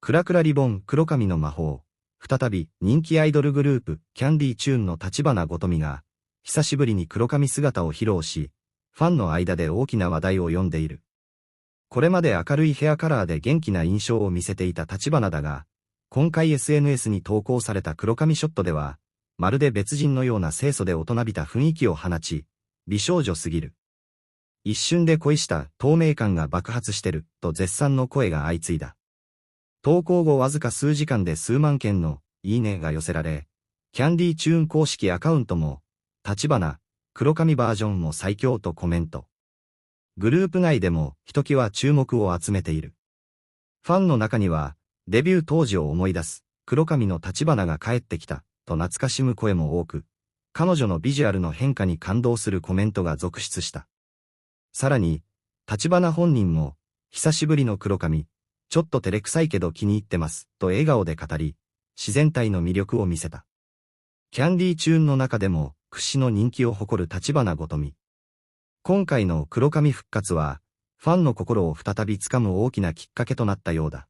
クラクラリボン黒髪の魔法。再び人気アイドルグループキャンディーチューンの橘ごとみが久しぶりに黒髪姿を披露し、ファンの間で大きな話題を呼んでいる。これまで明るいヘアカラーで元気な印象を見せていた橘だが、今回 SNS に投稿された黒髪ショットでは、まるで別人のような清楚で大人びた雰囲気を放ち、美少女すぎる。一瞬で恋した透明感が爆発してると絶賛の声が相次いだ。投稿後わずか数時間で数万件のいいねが寄せられ、キャンディーチューン公式アカウントも、橘、黒髪バージョンも最強とコメント。グループ内でもひときわ注目を集めている。ファンの中には、デビュー当時を思い出す黒髪の橘が帰ってきたと懐かしむ声も多く、彼女のビジュアルの変化に感動するコメントが続出した。さらに、橘本人も、久しぶりの黒髪、ちょっと照れくさいけど気に入ってます、と笑顔で語り、自然体の魅力を見せた。キャンディーチューンの中でも、屈指の人気を誇る橘ごとみ。今回の黒髪復活は、ファンの心を再びつかむ大きなきっかけとなったようだ。